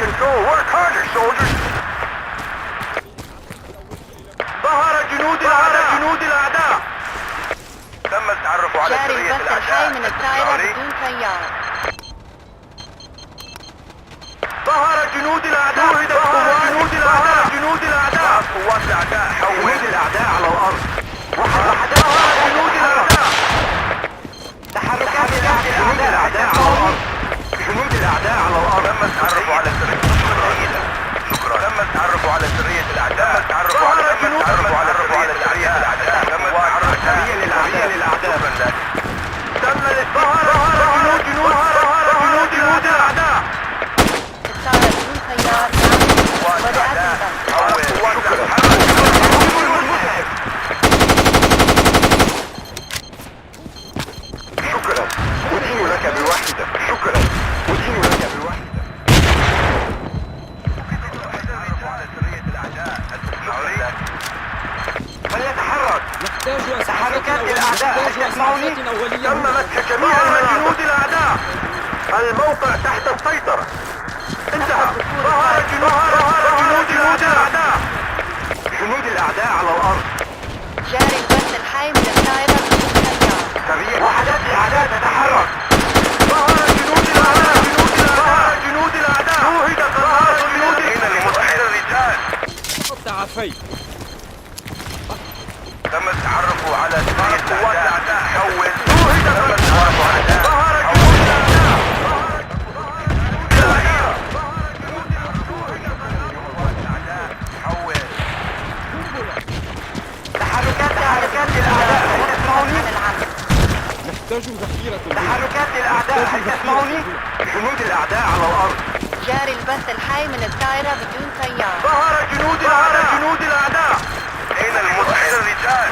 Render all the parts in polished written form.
Control. Work harder, soldiers. ظهر جنود الأعداء. تم التعرف على سرية الأعداء. الحي من الطائرة بدون طيار. ظهر جنود الأعداء. جنود الأعداء. قوات الأعداء حولت الأعداء على الأرض. ظهر جنود الأعداء. تحركات الأعداء على الأرض. جنود الأعداء على الأرض. تم التعرف على سرية شكرا. تم التعرف على سرية الأعداء. تم التعرف على سرية الأعداء. تم التعرف سرية للأعداء. تم ظهر جنود الأعداء. الطائرة بدون طيار. بدأت شكرا. أدين لك بواحدة. شكرا. أدين لك بواحدة. فليتحرك. تحركات الأعداء. تسمعوني؟ تم مسح جميع جنود الأعداء. الموقع تحت السيطرة. انتهى. ظهر جنود الأعداء. جنود الأعداء على الأرض. جاري البث الحي من الطائرة بدون طيار. سريع. وحدات الأعداء تتحرك. ظهر جنود الأعداء. شوهد ظهر جنود الرجال. تعافيت. تم التعرف على سرية الأعداء. حول. شوهد تم التعرف على ظهر جنود الأعداء. حول. تحركات الأعداء. هل تسمعوني؟ نحتاج ذخيرة. تحركات الأعداء. هل تسمعوني؟ جنود الأعداء على الأرض. جاري البث الحي من الطائرة بدون طيار. ظهر جنود الأعداء. أين الرجال؟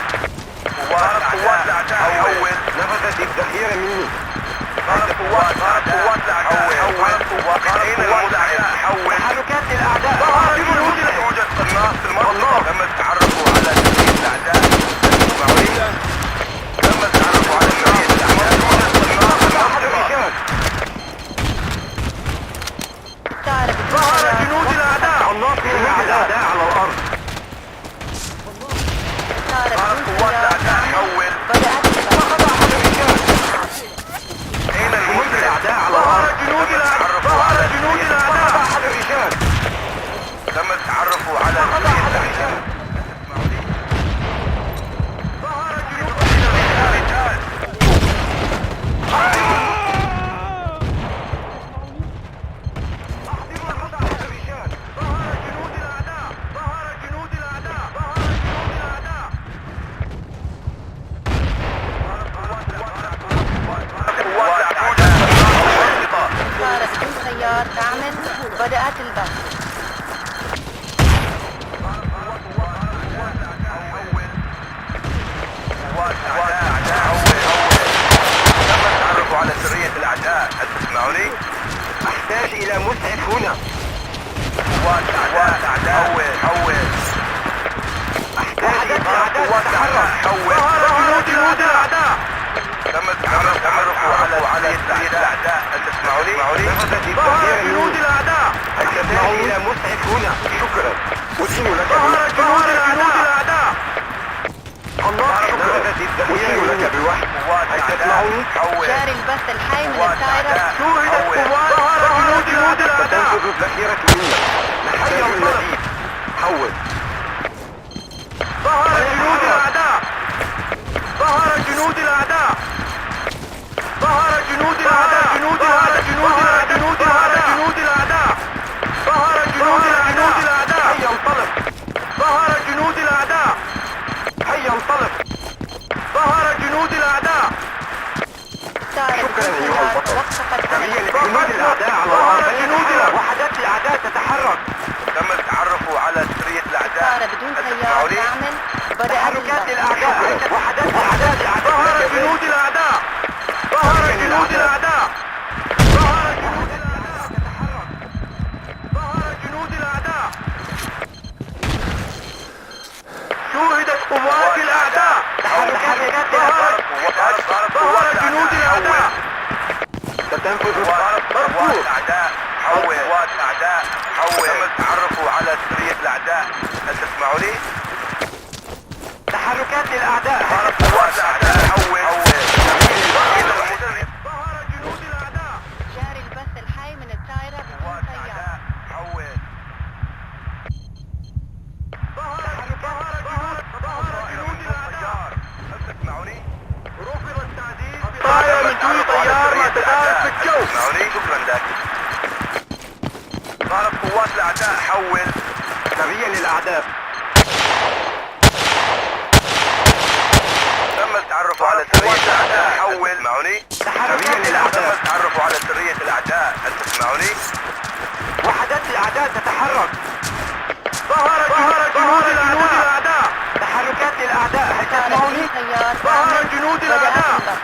قوات الأعداء. حول. نفذت الذخيرة مني. قوات الأعداء. حول. أين الأعداء؟ حول. تحركات الأعداء. ظهر جنود الأعداء. يوجد قناص في المنطقة. تم التعرف على سرية الأعداء. تم التعرف على سرية الأعداء. يوجد قناص في المنطقة. الطائرة بدون ظهر طيار. جنود الأعداء. قناص من الأعداء على الأرض. الطائرة بدون قوات طيار. الأعداء. حول. بدأت البث. فقد أحد الرجال. أين جنود الأعداء على الأرض؟ ظهر جنود الأعداء. أحد الرجال. تم التعرف على سرية الأعداء. ظهر جنود الرجال. تعمل. بدأت البث. تم التعرف على سرية الأعداء. هل تسمعوني؟ أحتاج إلى مسعف هنا. قوات الأعداء. حول. أحتاج إلى قوات الأعداء. حول. جنود الأعداء. تم التعرف على سرية الأعداء. هل تسمعوني؟ ظهر جنود الأعداء. أحتاج إلى مسعف هنا. شكرا. أدين لك. ظهر جنود الأعداء. الله. أدين لك بواحد. هل تسمعوني؟ جاري البث الحي من الطائرة. شوهدت قوات. ظهر جنود الأعداء. تنفذ الذخيرة منا. نحتاج المزيد. حول. ظهر جنود الأعداء. ظهر جنود الأعداء. ظهر جنود الأعداء. جنود الأعداء. ظهر جنود الأعداء. ظهر جنود الأعداء. قوات الأعداء. ظهر جنود الأعداء. ستنفذ مرفوض. حول قوات الأعداء. حول. تم التعرف على سرية الأعداء. هل تسمعني؟ تحركات للأعداء. قوات الأعداء. حول. ظهر جنود الأعداء. جاري البث الحي من الطائرة بدون طيار. حول. ظهر جنود الأعداء. هل تسمعني؟ رفض التعديل. طائرة من دون طيار ما تدارك في الجو. تسمعني؟ شكرا لك. ظهرت قوات الأعداء. حول. سريا للأعداء. تم التعرف على سرية الأعداء. حول. تسمعني؟ سريا للأعداء. تم التعرف على سرية الأعداء. هل تسمعني؟ وحدات الأعداء تتحرك. ظهر جنود الأعداء. تحركات للأعداء. هل تسمعني؟ ظهر جنود الأعداء.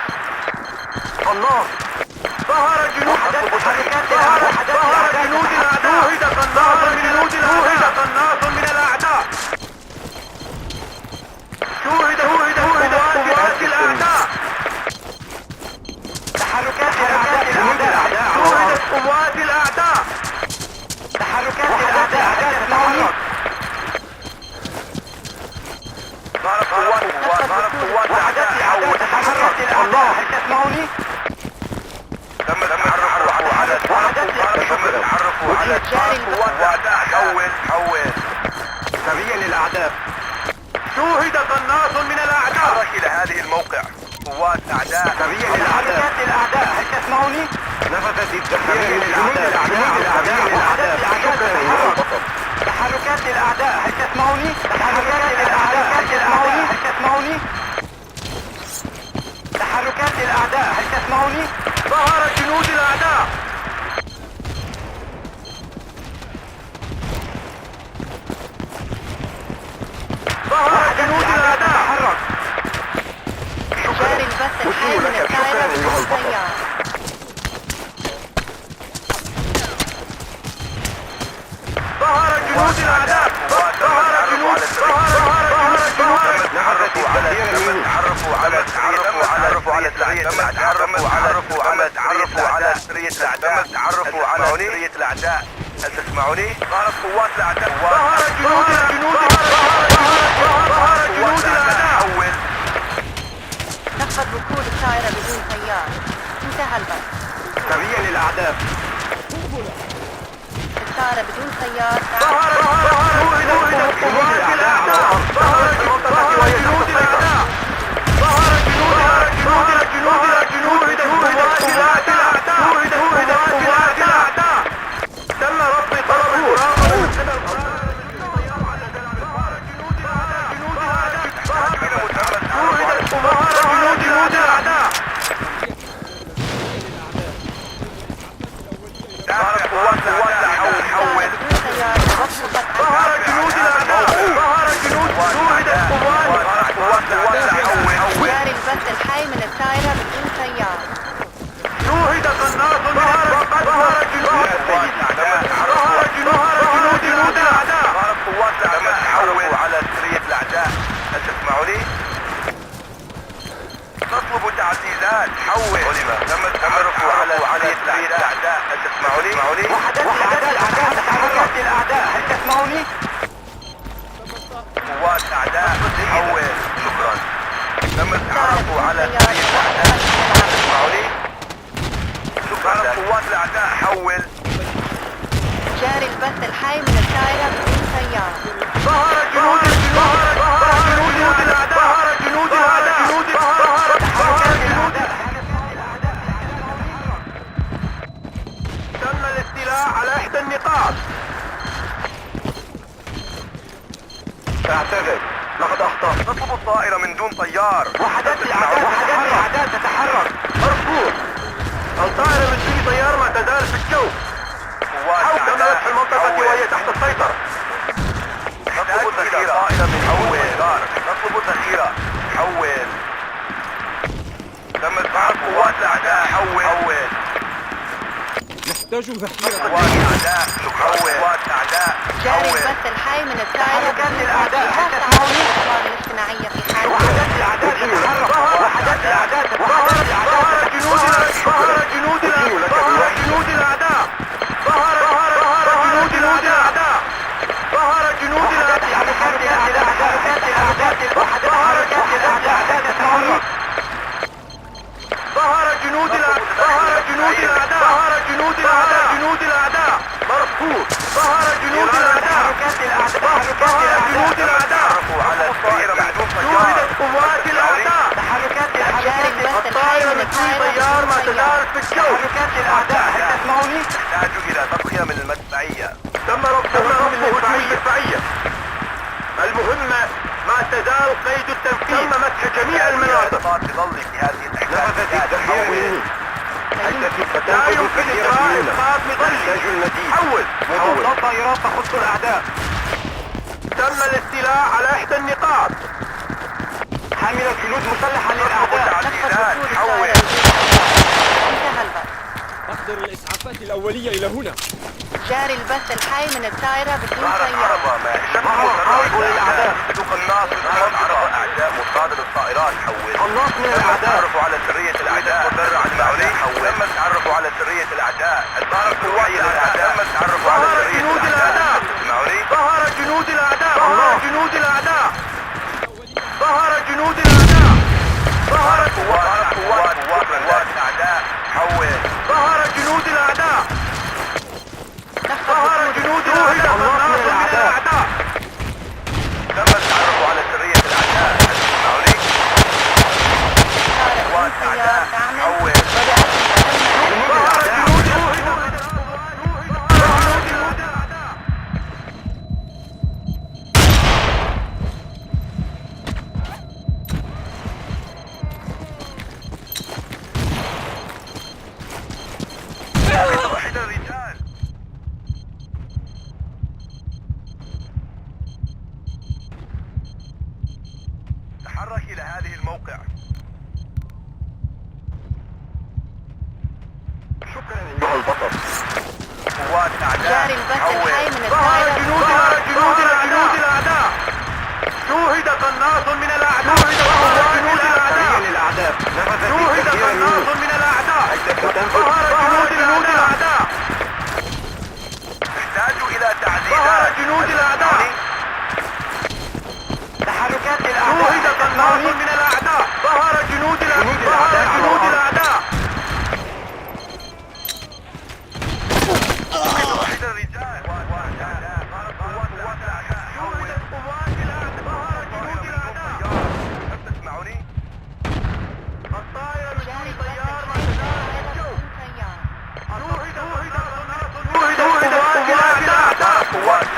الله. ظهر جنود الأعداء. ظهر جنود الأعداء. ظهر جنود الأعداء. قناص من الأعداء. شوهد قوات الأعداء. تحركات الأعداء. شوهدت قوات الأعداء. تحركات الأعداء. تتحرك. ظهرت قوات الأعداء. تحركت الأعداء. هل تسمعوني؟ تم التعرف على قوات الأعداء. حول. سريا للأعداء. شوهد قناص من الأعداء. تحرك إلى هذه الموقع. قوات أعداء. سريا للأعداء. هل تسمعوني؟ نفذت الذخيرة للأعداء. تحركات للأعداء. هل تسمعوني؟ تحركات للأعداء. هل تسمعوني؟ تحركات للأعداء. هل تسمعوني؟ ظهر جنود الأعداء. ظهر جنود الأعداء. تحرك. جاري البث الحي من الطائرة بدون طيار. ظهر جنود الأعداء. ظهر جنود على سرية الأعداء. هل تسمعوني؟ ظهرت قوات الأعداء. ظهر جنود الأعداء. حول. نفذ ركود الطائرة بدون طيار. انتهى البث. سريا للأعداء. الطائرة بدون طيار. ظهر قوات الأعداء. ظهر جنود الأعداء. ظهر جنود قوات الأعداء. تم رفض طلب المراقبة من قبل جنود الأعداء. ظهر قوات الأعداء. حول. ظهر جنود الأعداء. ظهر جنود جاري البث الحي من الطائرة بدون طيار. شوهد قناص. ظهر جنود الأعداء. ظهرت قوات الأعداء. حول على سرية الأعداء. هل تسمعوني؟ تطلب تعزيزات. حول. تم التعرف على سرية الأعداء. هل تسمعوني؟ وحدات الأعداء. تحركت الأعداء. هل تسمعوني؟ قوات الأعداء. حول. شكرا. تم التعرف على سرية الأعداء. هل تسمعوني؟ شكرا. قوات الأعداء. حول. جاري البث الحي من الطائرة بدون طيار. ظهر جنود الأعداء. ظهر جنود الأعداء. تم الاستيلاء على إحدى النقاط. اعتذر. لقد أخطأت. تطلب الطائرة من دون طيار. وحدات الأعداء تتحرك. مرفوض. الطائرة من دون طيار ما تزال في الجو. تم فتح المنطقة وهي تحت السيطرة. نطلب ذخيرة. طائرة من حول. نطلب ذخيرة. حول. تم التعرف قوات الأعداء. حول. نحتاج ذخيرة. قوات الأعداء. قوات الأعداء. جاري البث الحي من الطائرة بدون طيار. الاجتماعية القيد التنفيذ. تم مسح جميع المناطق. نفذت التحويل. لا يمكن إجراء إسقاط مظلي. حول. طائرات تخص الأعداء. تم الاستيلاء على إحدى النقاط. حاملة جنود مسلحة للأعداء. حول. انتهى البث. أحضر الإسعافات الأولية إلى هنا. جاري البث الحي من الطائرة بدون ظهرت طيار. عربة ما شبه قائد للأعداء. قناص ظهرت عربة أعداء مصادر الطائرات. حول. قناص من الأعداء. التعرف على سرية الأعداء. مدرع المعولي. تم التعرف على سرية الأعداء. ظهرت قوات الأعداء. تم التعرف على سرية الأعداء. المعولي. ظهر جنود الأعداء. ظهر جنود الأعداء. ظهر جنود الأعداء. ظهرت قوات الأعداء. حول. ظهر جنود الأعداء. ظهر جنود الأعداء. من الأعداء. تم التعرف على سرية الأعداء. المعولي. قوات الأعداء. حول. ظهر جنود الأعداء. وحد الرجال. تحرك إلى هذه الموقع. شكرا أيها البطل. قوات الأعداء. جاري البث الحي من ظهر الطائرة. جنود الأعداء. شوهد قناص من الأعداء. ظهر جنود الأعداء. شوهد قناص من الأعداء. ظهر جنود الأعداء. تحتاج إلى تعزيزات. ظهر جنود الأعداء. تحركات الأعداء. شوهد قناص من الأعداء. ظهر جنود الأعداء. وحد الرجال. تسمعني؟ الطائرة جاري بدون البث طيار. الحي من الطائرة بدون طيار.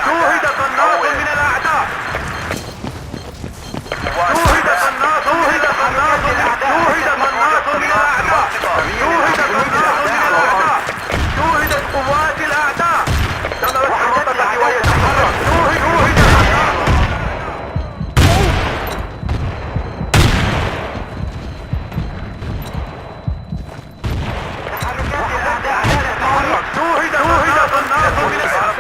شوهد قناص من الأعداء. شوهدت قوات الأعداء. تمت حركته وهي تتحرك. شوهد قناص من الأعداء.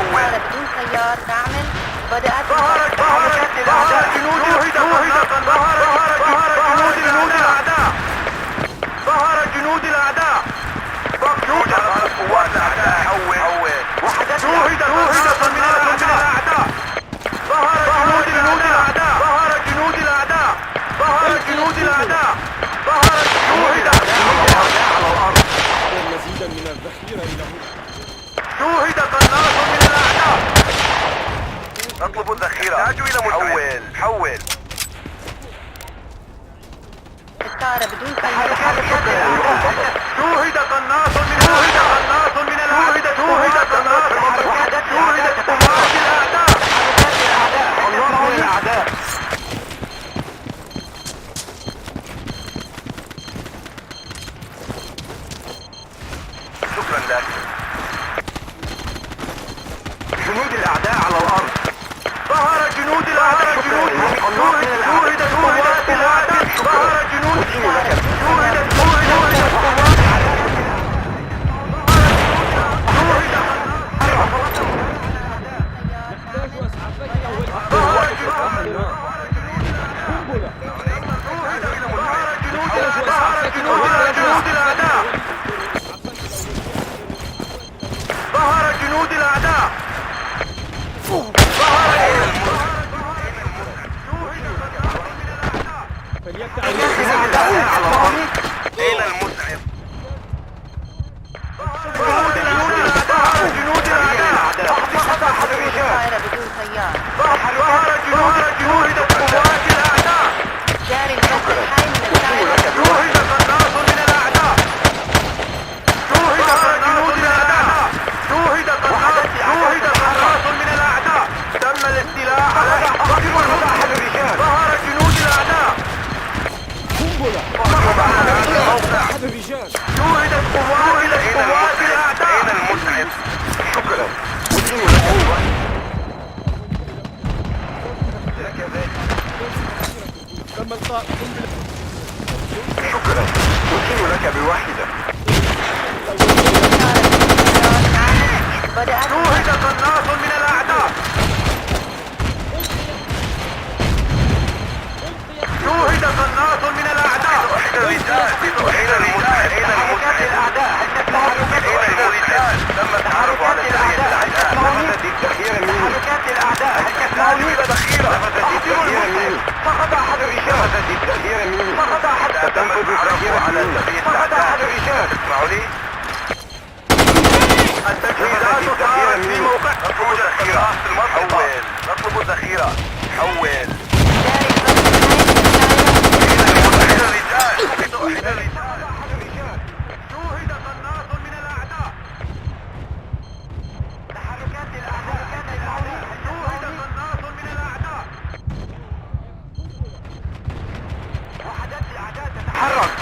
الطائرة بدون طيار تعمل. بدأت ظهر جنود الأعداء. ظهر جنود الأعداء. ظهرت قوات الأعداء. شوهد قناص من الأعداء. ظهر جنود الأعداء. ظهر جنود الأعداء. ظهر جنود الأعداء. شوهد أحضر مزيدا من الذخيرة إلى هنا. شوهد قناص من الأعداء. اطلب الذخيرة. احتاج إلى مسعف. حول. الطائرة بدون طيار. شوهد قناص من الأعداء. شوهد قناص. شوهدت قوات الأعداء. الله من الأعداء. شكرا لك. جنود الأعداء على الأرض. ظهر جنود الأعداء. شوهدت قوات الأعداء. ظهر جنود. شوهدت قوات الأعداء. ظهر جنود الأعداء. فليبتعد أين المسعف؟ جنود الأعداء. الطائرة بدون طيار. ظهر جنود قوات الأعداء. جاري البث الحي من الطائرة. شوهد قناص من الأعداء. شوهد جنود الأعداء. شوهد قناص من الأعداء. تم الاستيلاء على أما القائمون شكرا. أسلم لك بواحدة. شوهد قناص من الأعداء. شوهد قناص من الأعداء. أحد الرجال. أين الرجال؟ أين الأعداء؟ أين الرجال؟ تم التعرف على سرية الأعداء. نفذت التخيير مني. تحركات الأعداء. موجودة ذخيرة. نفذت التخيير مني. فقد أحد الرجال. نفذت التخيير مني. فقد أحد. تنفذ التخيير على سرية الأعداء. فقد أحد الرجال. تسمعوا لي؟ التجهيزات صارت في موقع. نطلب ذخيرة. حول. نطلب ذخيرة. حول. أحد الرجال. أحد الرجال. شوهد قناص من الأعداء. تحركات الأعداء. شوهد قناص من الأعداء. وحدات الأعداء تتحرك.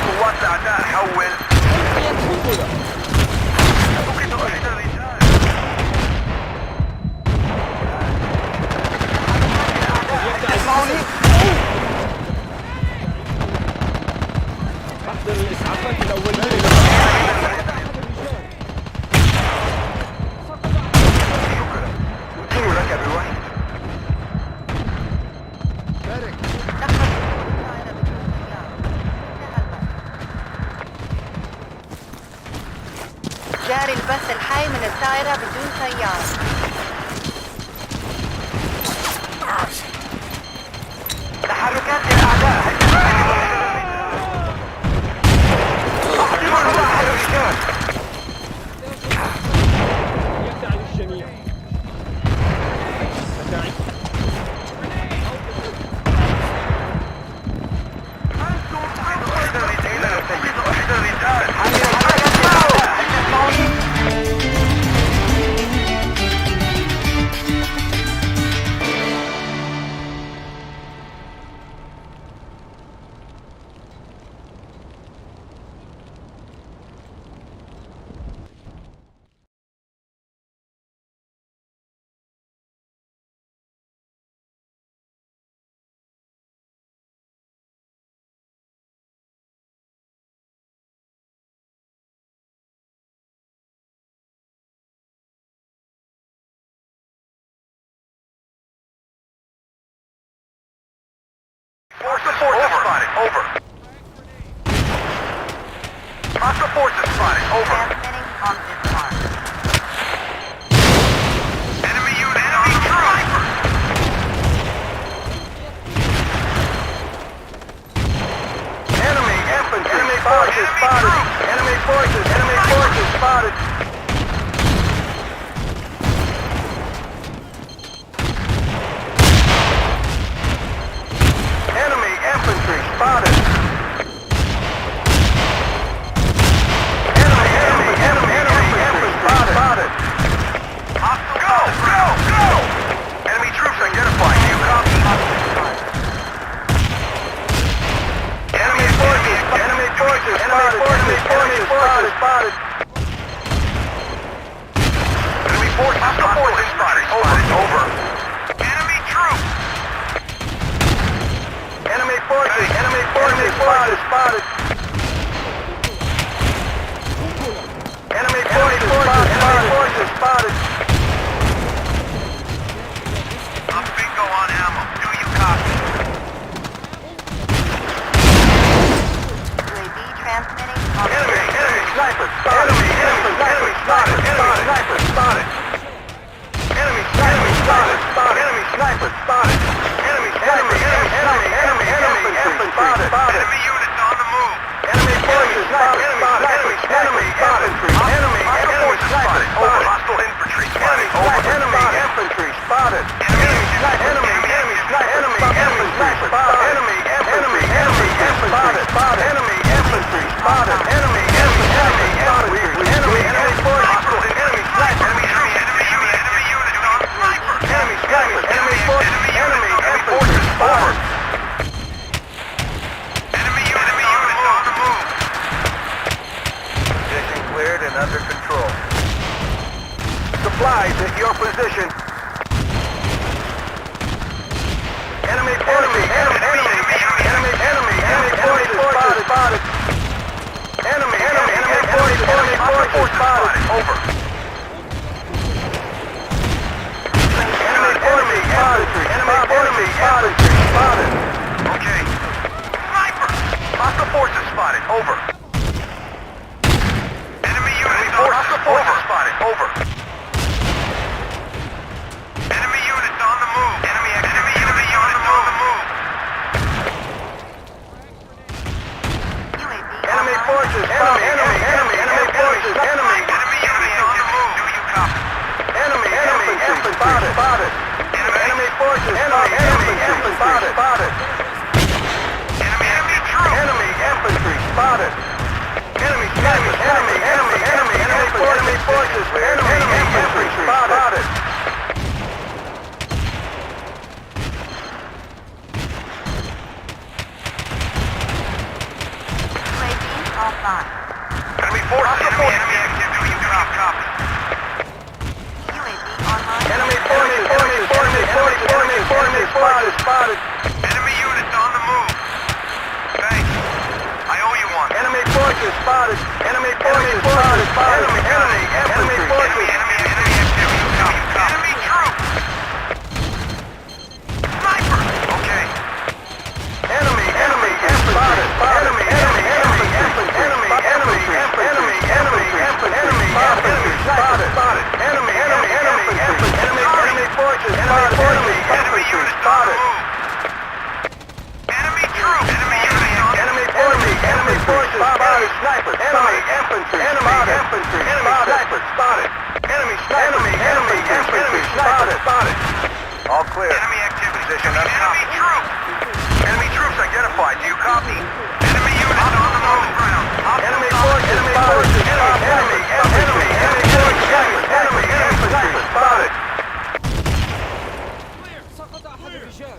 قوات الأعداء حول. فقد أحد الرجال. اسمعوني. أحضر الإسعافات الأولية. شكرا. أسلم لك بواحد. جاري البث الحي من الطائرة بدون طيار. تحركات الأعداء. أحضر أحد الرجال. يفعل الجميع. أحد الرجال. Forces spotted. Over. Hostile forces spotted. Over. Transmitting on this mark. Enemy unit on the sniper. Enemy infantry. Enemy forces spotted. Enemy forces. Enemy forces spotted. Enemy infantry spotted. Enemy infantry spotted. Hostile. Go! Enemy troops identified. Do you copy? Enemy forces spotted. Enemy forces. Hostile forces spotted. Over. Enemy troops. Enemy forces spotted. Enemy forces spotted. I'm bingo on ammo. Do you copy? UAV transmitting on Enemy sniper spotted. Enemy sniper spotted. Enemy sniper spotted. Enemy sniper spotted. Enemy infantry spotted. Enemy units on the move. Enemy forces spotted. Enemy infantry. Enemy Supplies at your position. Enemy forces spotted. Enemy forces spotted. Over. Enemy spotted. Okay. Sniper! Hostile forces spotted. Over. Enemy units spotted. Over. Enemy units on the move. Enemy units on the move. Enemy forces spotted. Enemy forces. Enemy units on the move. Do you copy? Enemy spotted. Enemy forces spotted. Enemy troops. Enemy infantry spotted. Enemy snipers. Enemy forces. Enemy infantry spotted. Offline. Enemy forces. Enemy activity. Do you copy? UAV online. Enemy forces spotted. Enemy units on the move. Thanks. I owe you one. Enemy forces spotted. Enemy forces spotted. Enemy forces. Enemy activity. Enemy troops. Sniper. Okay. Enemy spotted. Enemy spotted. Enemy forces spotted. Enemy units spotted. Enemy troops. Enemy forces spotted. Snipers. Enemy infantry spotted. Enemy infantry spotted. All clear. Enemy activity. Position enemy troops. Enemy troops identified. Do you copy? Enemy units on the move. Enemy forces spotted. Enemy infantry spotted. سقط أحد الرجال.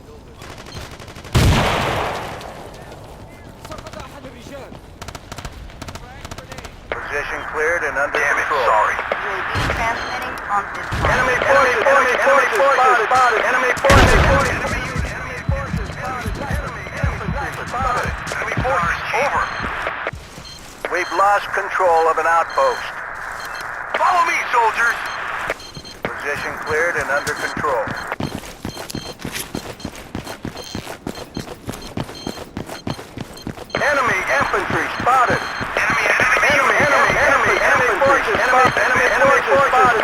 Position cleared and under control. Sorry. UAV transmitting on this line. Enemy forces spotted. Enemy forces spotted. Enemy forces over. We've lost control of an outpost. Follow me, soldiers. Position cleared and under control. Enemy infantry spotted. Enemy forces spotted.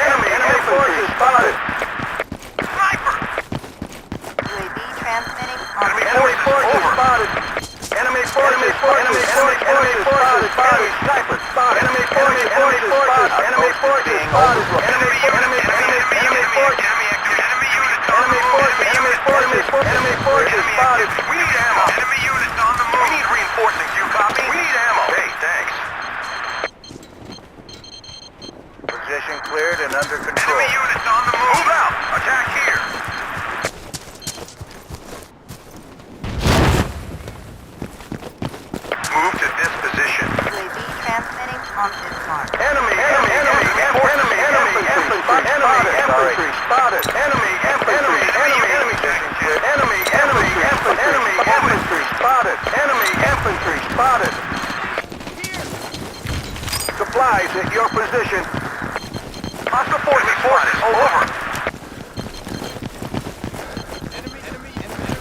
Enemy forces spotted. Sniper. UAV transmitting on Enemy forces spotted. Enemy forces spotted. Sniper spotted. Enemy forces spotted. Enemy forces spotted. Enemy forces spotted. We need ammo. Enemy units on the move. We need reinforcing. Do you copy? We need ammo. Hey, thanks. Position cleared and under control. Enemy units on the move. Move out. Attack here. Move to this position. UAV transmitting on this mark. Enemy infantry spotted. Enemy infantry spotted. Enemy infantry spotted. Supplies at your position. Hostile forces spotted. Over.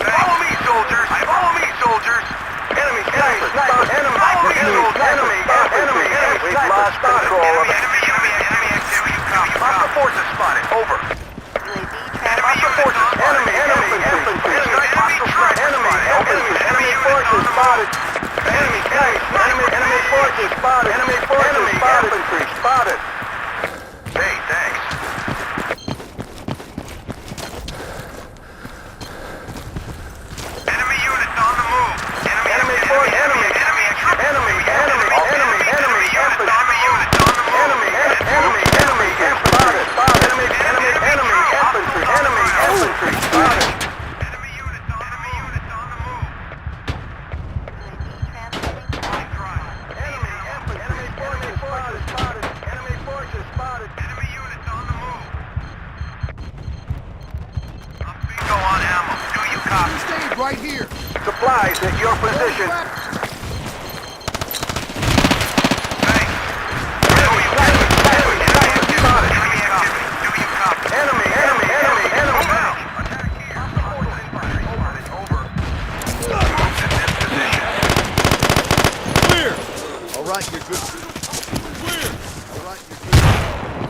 Follow me, soldiers. Enemy snipers spotted. Enemy. We've lost control of it. Enemy activity. Hostile forces spotted. Over. UAV Hostile transmitting forces. Enemy infantry. Enemy forces spotted. Enemy forces spotted. Enemy infantry spotted. Hey, thanks. Enemy units on the move. Enemy forces. Enemy infantry. Enemy units on the move. Right here. Supplies at your position. All right, you're good. Clear. All right, you're good.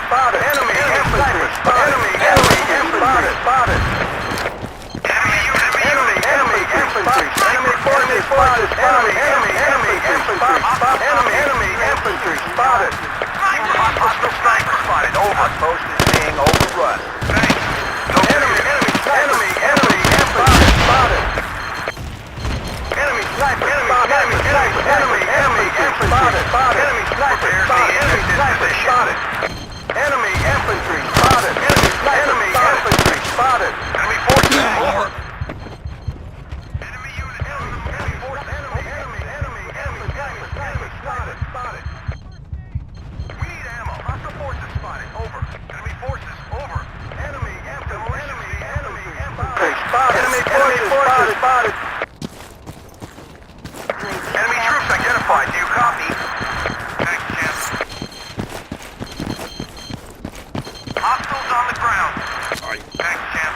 spotted. Enemy infantry spotted. Enemy infantry spotted. Enemy infantry. Enemy forces spotted. Enemy infantry spotted. Enemy infantry spotted. Hostile sniper spotted. Over. Outpost is being overrun. Thanks. Enemy infantry spotted. Enemy sniper spotted. Enemy infantry spotted. Enemy sniper spotted. Enemy sniper spotted. Enemy infantry spotted. Enemy infantry spotted. Enemy forces over. Enemy unit. Enemy force. Enemy infantry spotted. We need ammo. Hostile forces spotted. Over. Enemy forces over. Enemy infantry spotted. Enemy forces spotted. Enemy troops identified. Do you copy? Thanks, Jim. Hostiles on the ground. Thanks, Jim.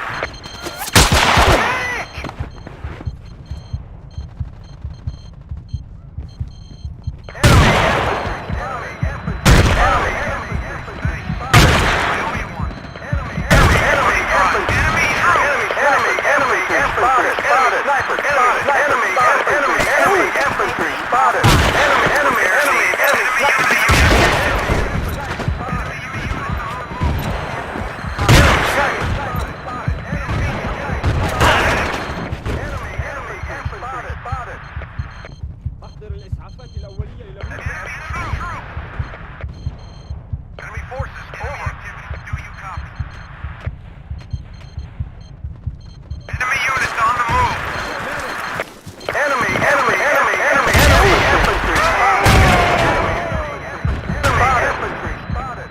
أحضر الإسعافات الأولية إلى هنا. Enemy forces over. Do you copy? Enemy units on the move. Enemy infantry. Enemy infantry spotted.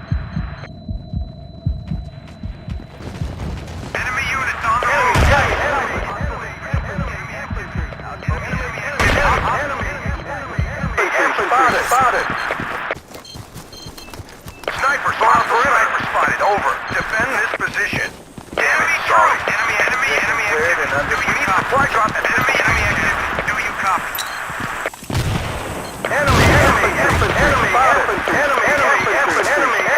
Enemy units on the move. Spotted. Snipers on perimeter spotted. Over. Defend this position. Enemy sorry. Enemy activity. Do you need supply drop? Enemy activity. Do you copy? Enemy infantry spotted. Enemy infantry spotted.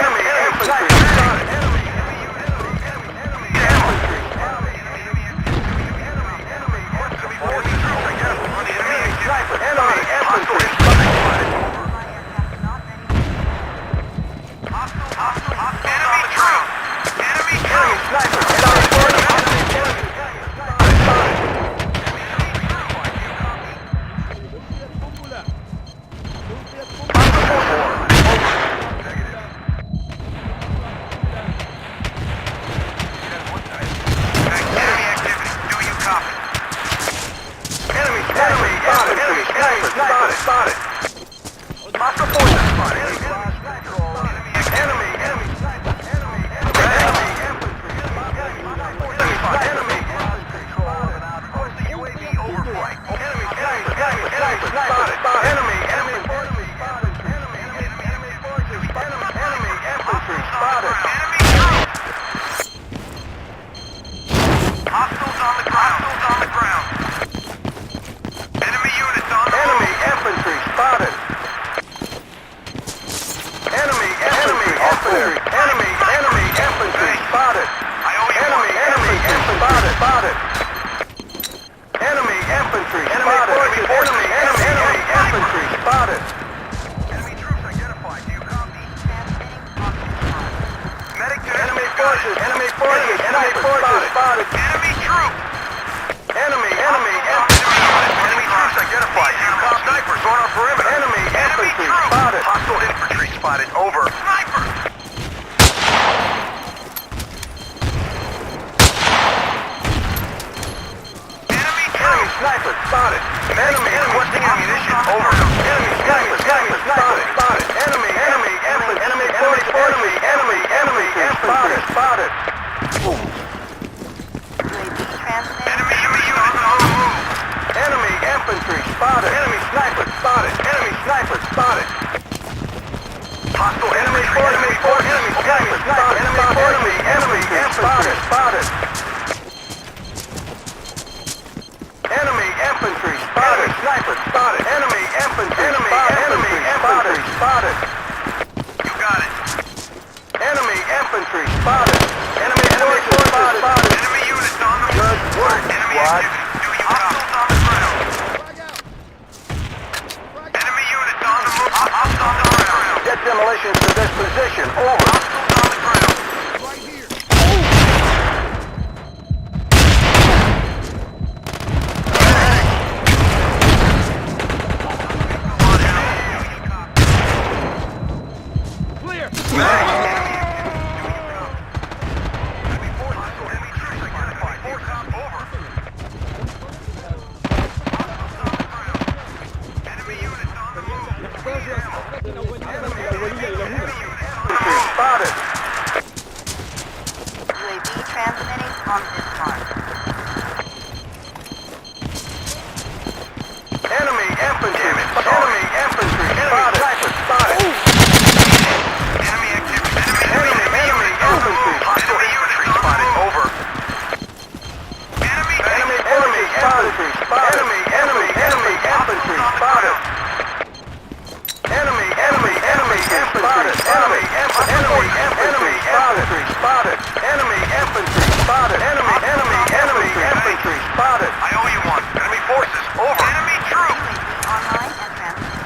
Spotted. Hostile forces spotted. Enemy infantry. UAV overflight. Enemy spotted. Enemy infantry spotted. Enemy infantry spotted. Hostiles on the ground. Enemy units on the move. Enemy infantry spotted. Enemy infantry spotted. Enemy infantry spotted. Enemy infantry spotted. Enemy infantry spotted. Enemy infantry spotted. Enemy troops identified. Do you copy? Medic to enemy forces. Enemy forces spotted. Enemy troops. Enemy troops identified. You copy? Snipers on our perimeter. Enemy infantry spotted. Hostile infantry spotted. Over. Sniper. Enemy sniper spotted. Enemy requesting ammunition. Over. Enemy sniper spotted. Enemy spotted. Enemy units on the move. Enemy infantry spotted. Enemy sniper spotted. Hostile enemy force. Enemy sniper spotted. Enemy infantry spotted. Enemy infantry spotted. Sniper spotted. Enemy infantry spotted. You got it. Enemy spotted. Enemy forces spotted. Enemy units on the move. Good work, squad. Hostiles on the ground. Enemy units on the move. Hostiles on the ground. Get demolitions to this position. Over. Hostiles on the ground. Right here. Spotted. UAV transmitting on this mark. Enemy infantry. Enemy infantry. Spotted. Spotted. Enemy activity. Enemy infantry. Hostile infantry spotted. Over. Enemy infantry. Spotted. Enemy infantry spotted. Enemy infantry spotted. Enemy infantry spotted. Enemy infantry spotted. Enemy infantry spotted. I owe you one. Enemy forces. Over. Enemy troops. UAV online and transmitting.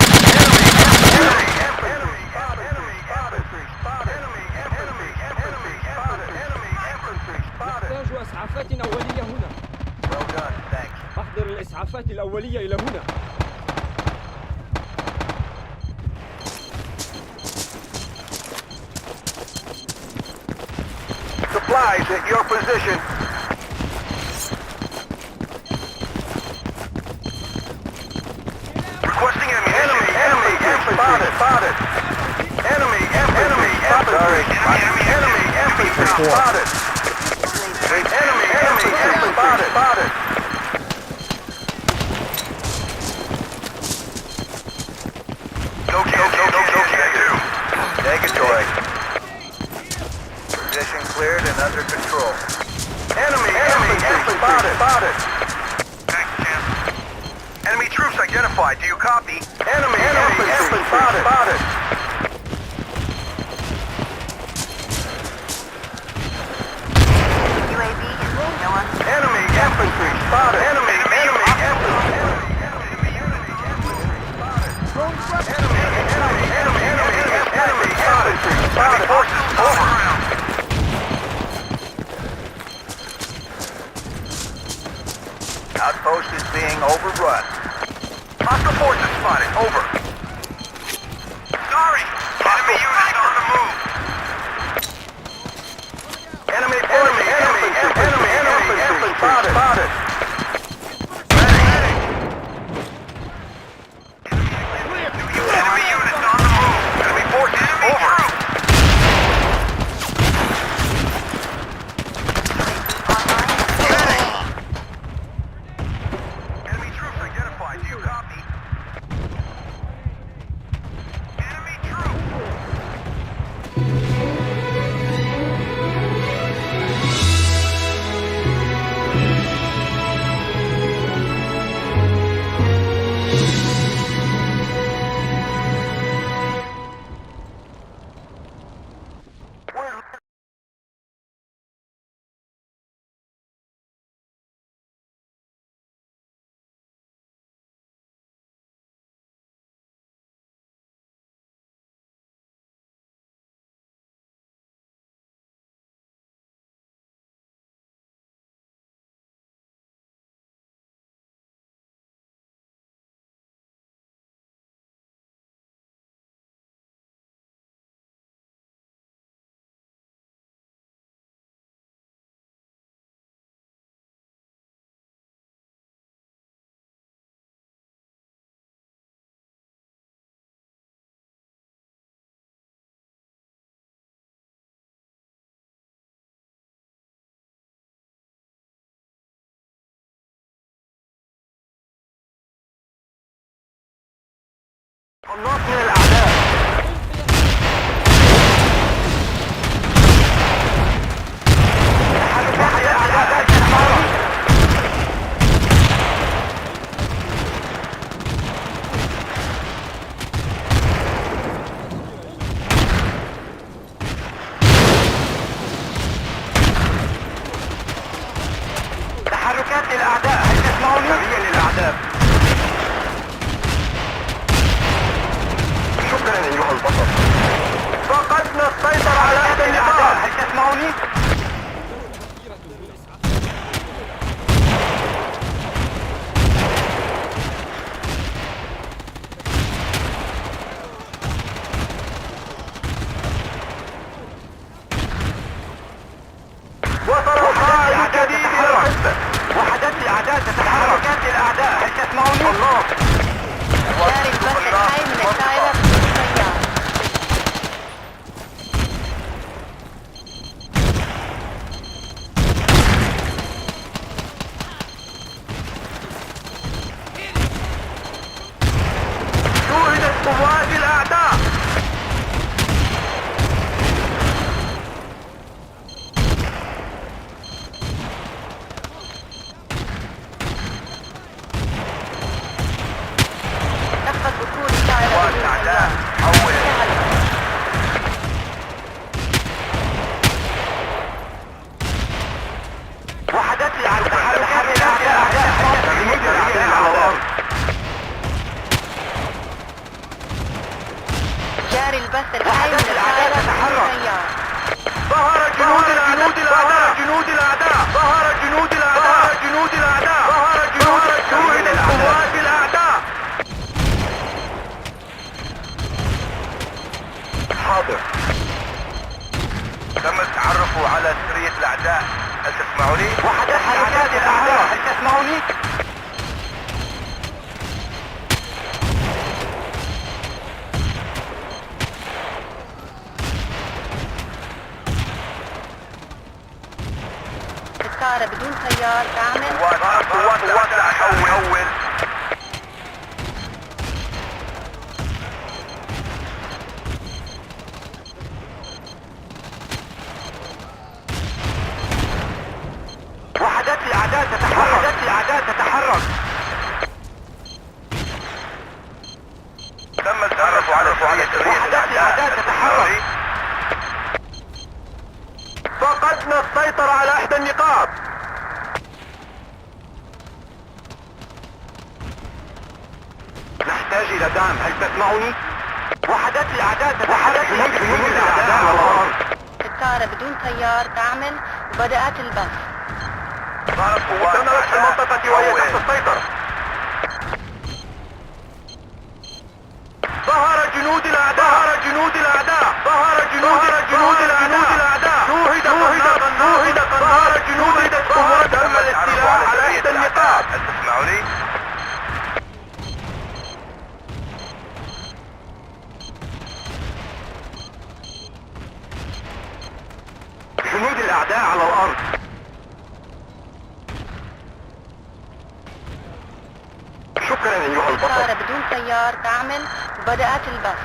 نحتاج إسعافات أولية هنا. Well done, thanks. أحضر الإسعافات الأولية إلى هنا. Supplies at your position. Requesting enemy infantry spotted. Enemy infantry spotted. Enemy infantry spotted. Enemy infantry spotted. Negatory. Position cleared and under control. Enemy infantry spotted. Thanks, Jim. Enemy troops identified. Do you copy? Enemy infantry spotted. UAV is no one. Enemy infantry spotted. Enemy infantry. Enemy forces over. Outpost is being overrun. Hostile forces spotted. Over. Sorry. Enemy units on the move. Enemy infantry spotted. Enemy units on the move. Enemy forces over. Enemy troops identified. Do you copy? Enemy troops. النصر من الأعداء. الأعداء، هل تسمعوني؟ الله. جاري البث الحي من الطائرة بدون طيار. شوهدت قوات الأعداء. تخفض وصول الطائرة قوات بدون الأعداء، طيار. حول. وحدات الأعداء تحرك الأعداء جنود الأعداء على الأرض. جاري البث الحي من الطائرة بدون طيار. ظهر جنود الأعداء، جنود الأعداء، ظهر جنود الأعداء، جنود الأعداء، ظهر جنود قوات الأعداء. حاضر. تم التعرف على سرية الأعداء، هل تسمعوني؟ وحدات حركات الأعداء، هل تسمعوني؟ الطائرة بدون طيار تعمل. قوات الأعداء، حول. وحدات الأعداء تتحرك. تم التعرف على وحدات الأعداء تتحرك. فقدنا السيطرة على إحدى النقاط. نحتاج إلى دعم، هل تسمعني؟ وحدات الأعداء تتحرك. جنود الأعداء على الأرض. الطائرة بدون طيار تعمل وبدأت البث. استمرت في المنطقة وهي تحت السيطرة. ظهر جنود الأعداء. شوهد قناص جنود قوات. تم الاستيلاء على إحدى النقاط. هل تسمعوني؟ جنود الأعداء على الأرض. شكرا أيها البطل. الطائرة بدون طيار تعمل وبدأت البث.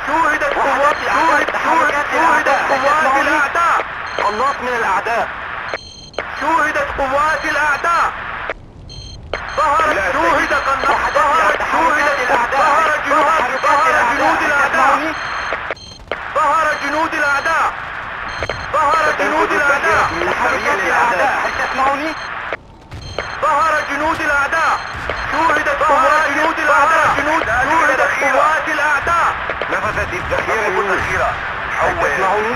شوهدت قوات الأعداء. قناص من الأعداء. شوهدت قوات الأعداء. شوهد قناص. شوهدت الأعداء. ظهر جنود الأعداء. تحركات الأعداء، هل تسمعوني؟ ظهر جنود الأعداء. شوهدت قوات الأعداء. شوهدت قوات الأعداء. نفذت الذخيرة المتأخرة. هل تسمعوني؟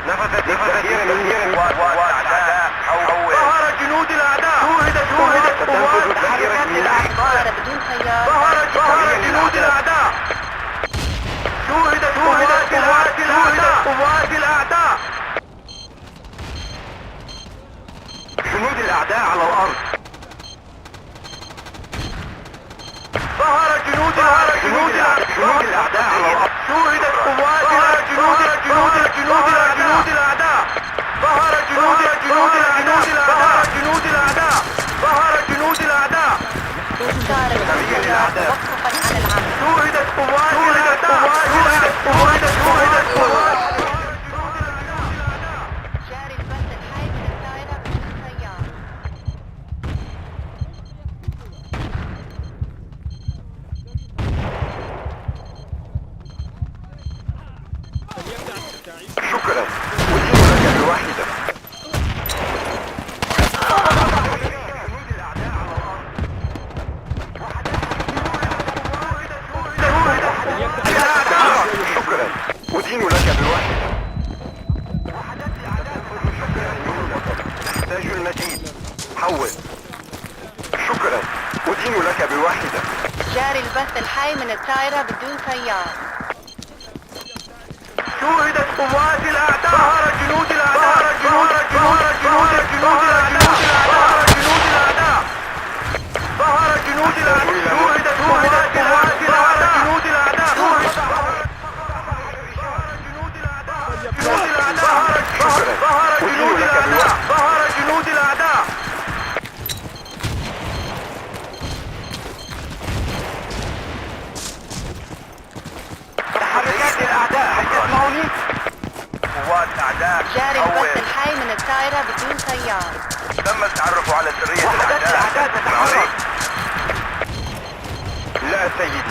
نفذت الذخيرة المتأخرة. ظهر جنود الأعداء. شوهدت قوات الأعداء. الطائرة بدون طيار. ظهر جنود الأعداء. شوهدت قوات الأعداء. جنود الأعداء على الأرض. ظهر جنود الأعداء على الأرض. شوهدت قوات جنود الأعداء. ظهر جنود الأعداء. الطائرة بدون طيار توقفت عن العمل. شوهدت قوات جاري البث الحي من الطائرة بدون طيار. شكرا. أجيب لك الواحدة. شكرا. أدين لك بالواحدة. تحتاج المزيد. حول. شكرا. أدين لك بالواحدة. جاري البث الحي من الطائرة بدون طيار. شوهدت قوات الأعداء. ظهر جنود الأعداء. جاري البث الحي من الطائرة بدون طيار. تم التعرف على سرية الأعداء تتحرك. لا سيدي.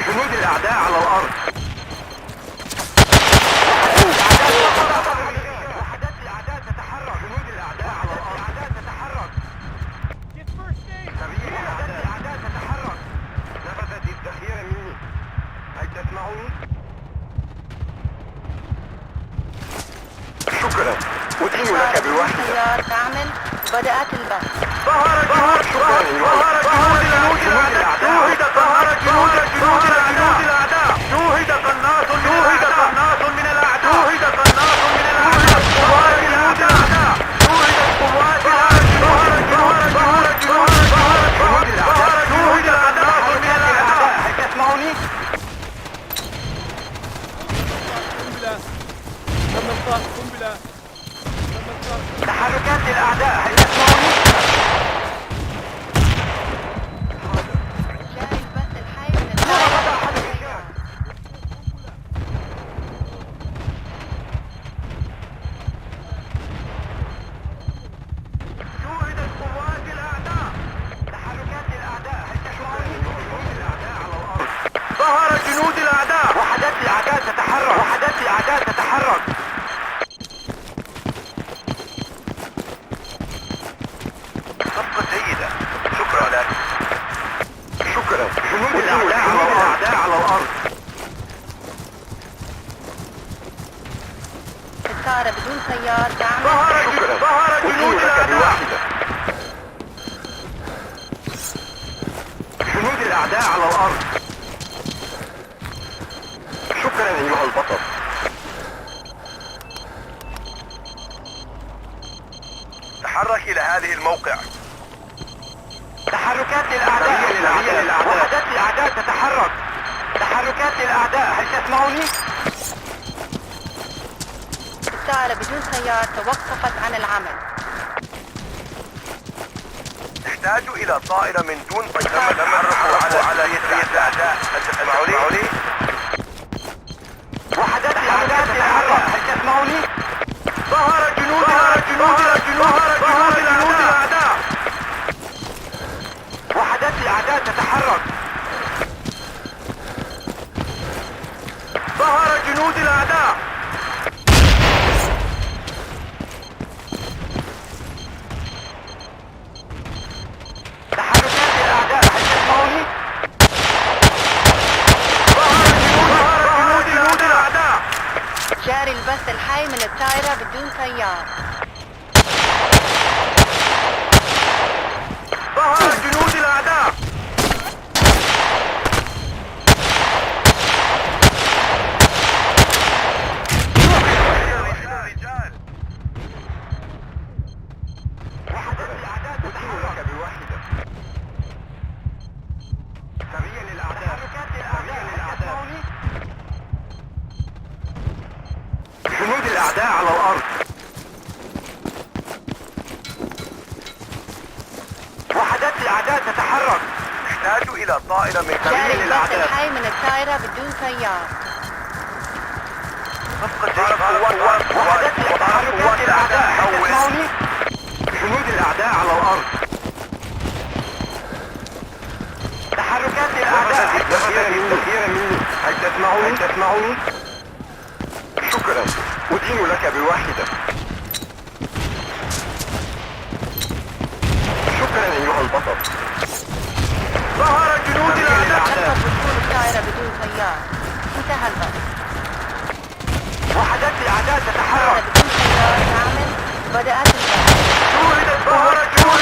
جنود الأعداء على الأرض. وحدات الأعداء تتحرك. جنود الأعداء على الأرض. تتحرك. سرية الأعداء تتحرك. نفذت الذخيرة مني. هل تسمعوني؟ شكرا. أدين لك بالواحدة. طيار تعمل. بدأت البث. ظهرت جنود الأعداء. ظهرت جنود الأعداء. شوهد قناص من الأعداء. شوهد قناص من الأعداء. قوات الأعداء. شوهدت قوات الأعداء. ظهرت جنود الأعداء. شوهد قناص من الأعداء. هل تسمعوني؟ قنبلة. تم إطلاق قنبلة. تحركات الأعداء. هل تسمعوني؟ جاري البث الحي من الطائرة بدون طيار. شوهدت قوات الأعداء. تحركات الأعداء. هل تسمعوني؟ جنود الأعداء على الأرض. ظهرت جنود الأعداء. وحدات الأعداء تتحرك. وحدات الأعداء تتحرك. صفقة جيدة. شكرا لك. شكرا. جنود الأعداء على الأرض. الطائرة بدون طيار تعمل. ظهرت جنود الأعداء. جنود الأعداء على الأرض. شكرا أيها البطل. تحرك إلى هذه الموقع. تحركات الأعداء. وحدات الأعداء تتحرك. تحركات الأعداء. هل تسمعوني؟ الطائرة بدون طيار توقفت عن العمل. نحتاج إلى طائرة من دون طيار. تم التعرف على سرية الأعداء. هل تسمعوني؟ وحدات الأعداء تتحرك. هل تسمعوني؟ ظهرت جنود الأعداء. وحدات الأعداء تتحرك. ظهرت جنود الأعداء. تحركات الأعداء. هل تسمعوني؟ ظهرت جنود الأعداء. جاري البث الحي من الطائرة بدون طيار. ظهرت جنود الأعداء. رجال. وحدات الأعداء تتحرك بواحدة. سريع للأعداء. جنود الأعداء على الأرض. وحدات الأعداء تتحرك. نحتاج إلى طائرة من جاري سريع البث للأعداء. الحي من الطائرة بدون طيار. وحدات الأعداء. هل تسمعوني؟ جنود الأعداء على الأرض. تحركات الأعداء. الذخيرة مني. هل تسمعوني؟ شكرا. أدين لك بواحدة. شكرا أيها البطل. ظهرت جنود الأعداء. نفذ وصول الطائرة بدون طيار. انتهى البث. وحدات الأعداء الطائرة تتحرك. بدون طيار تعمل. بدأت البث. ظهرت جنود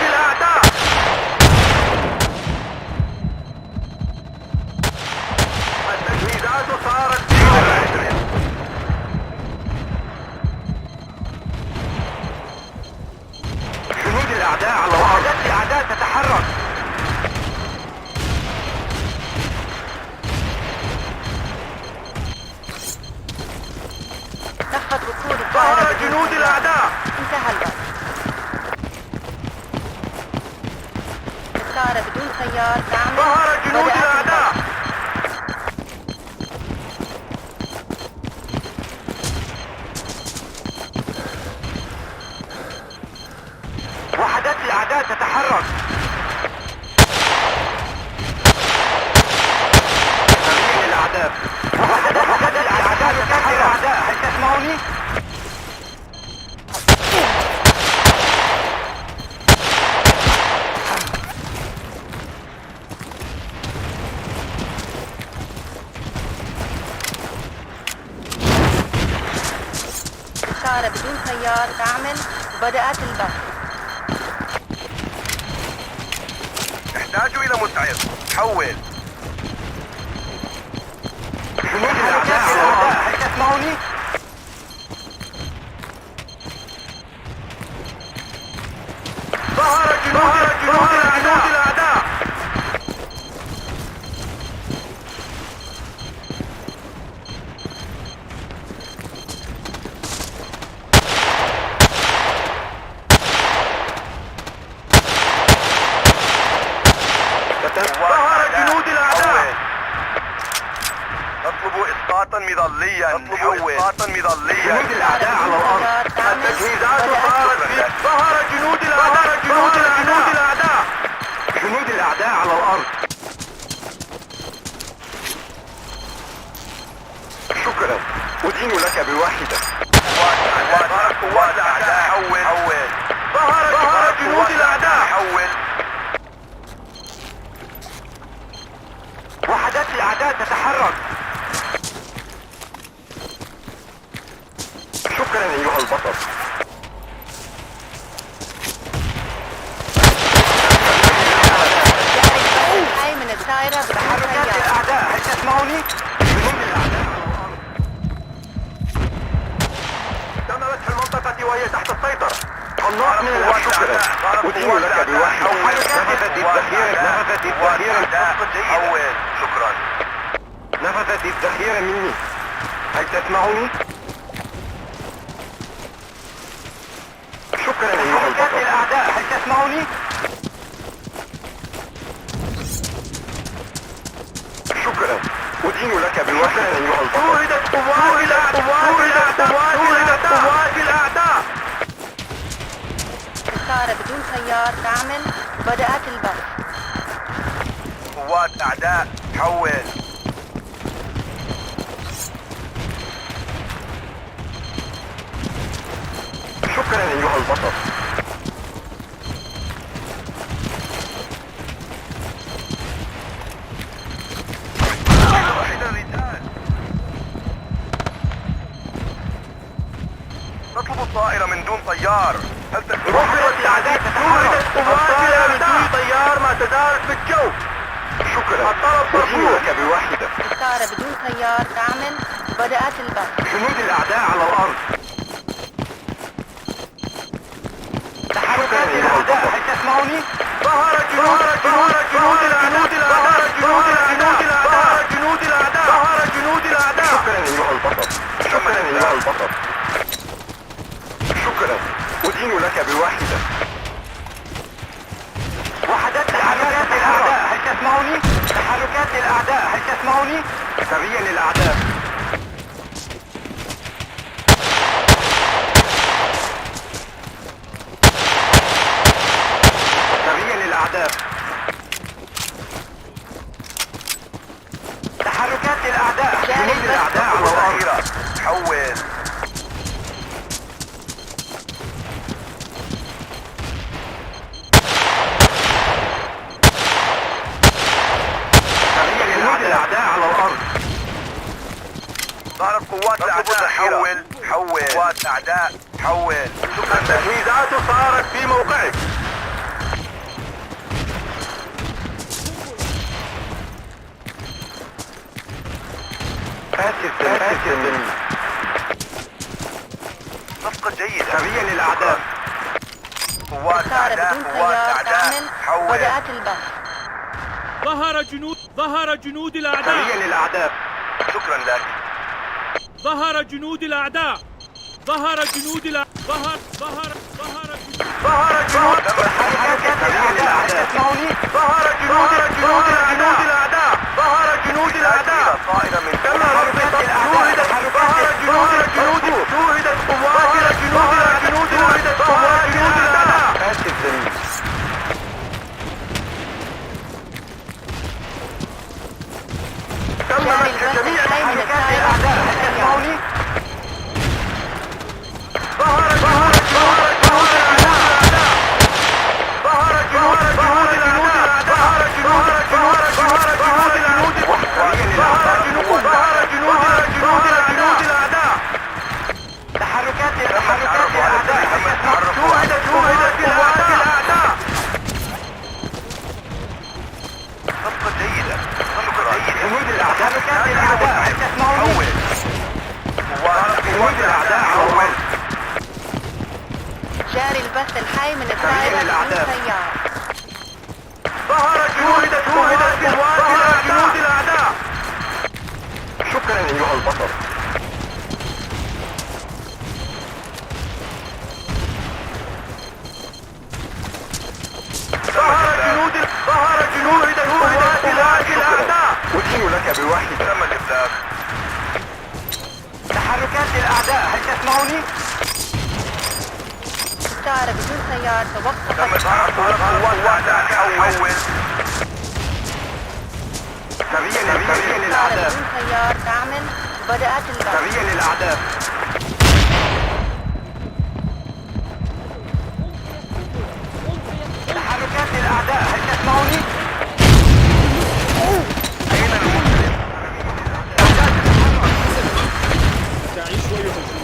الأعداء. التجهيزات صارت جيدة. جنود الأعداء على الأرض. وحدات الأعداء تتحرك. نفذ وصول الطائرة ظهرت بدون جنود طيار. الأعداء. انتهى البث. الطائرة بدون طيار تعمل. ظهرت جنود بدأت الأعداء. تتحرك. سريع للأعداء. وحدات الأعداء. هل تسمعوني؟ إشارة بدون تيار تعمل وبدأت البث. نحتاج إلى مسعر. حول. جنود الأعداء. هل تسمعوني؟ ظهر جنود الأعداء. نطلب إسقاطا مظليا. جنود الأعداء على الأرض. التجهيزات صارت في. ظهر جنود الأعداء. جنود الأعداء على الأرض. شكرا. أدين لك بواحدة. قوات الأعداء. حول. ظهر جنود الأعداء. حول. وحدات الأعداء تتحرك. شكرا أيها البطل. الحي من الدائرة تحركات الأعداء. هل تسمعوني؟ جنود الأعداء. تم فتح المنطقة وهي تحت السيطرة. النص من الأعداء. أدين لك بواحدة. نفذت الذخيرة. شكرا. نفذت الذخيرة مني. هل تسمعوني؟ شكرا أيها البطل. الأعداء. هل تسمعوني؟ شكرا. أدين لك بواحدة أيها البطل. وردت قوات الأعداء. إشارة بدون تيار تعمل وبدأت البث. قوات أعداء. حول. شكرا أيها البطل. نطلب الطائرة من دون طيار. هل وردت الأعداء تتحرك. الطائرة من دون طيار ما تزال في الجو. شكرا. الطلب مرفوض. لك بواحدة. إشارة بدون تيار تعمل وبدأت البث. جنود الأعداء على الأرض. تحركات الأعداء. هل تسمعوني؟ ظهر جنود الأعداء. شكرا أيها البطل. شكرا. أدين لك بواحدة. وحدات تحركات الأعداء. هل تسمعوني؟ تحركات الأعداء. هل تسمعوني؟ سريع للأعداء. تحركات الأعداء. جنود الأعداء على الأرض. حول. جنود الأعداء على الأرض. ظهرت قوات الأعداء. حول. قوات الأعداء. حول. التجهيزات صارت في موقعك. صفقة جيدة. سريع للأعداء. قوات الأعداء. حول. بدأت البث. ظهر جنود الأعداء. سريع للأعداء. شكرا لك. ظهر جنود الأعداء. ظهر جنود الأعداء. ظهر جنود الأعداء. تسمعوني؟ ظهر جنود الأعداء. جنود الأعداء. طائرة من تم ربط. شوهدت قوات جنود الأعداء. تحركات الأعداء. شوهدت قوات الأعداء. صفقة جيدة. جنود الأعداء. هل تسمعوني؟ جنود الأعداء حول. جاري البث الحي من الطائرة بدون سيارة. ظهر جنود الأعداء. شكرا أيها البطل. ظهر جنود الأعداء. أدين لك بوحي. تم الإبلاغ. تحركات الأعداء، هل تسمعوني؟ الطائرة بدون سيارة توقفت. تم إظهار قوات حول. سريا للأعداء. بدون سيارة تعمل وبدأت البث. سريا للأعداء. تحركات الأعداء، هل تسمعوني؟ أين المسلم؟ تعيش شوية تجربة.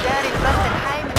جاري البث الحي من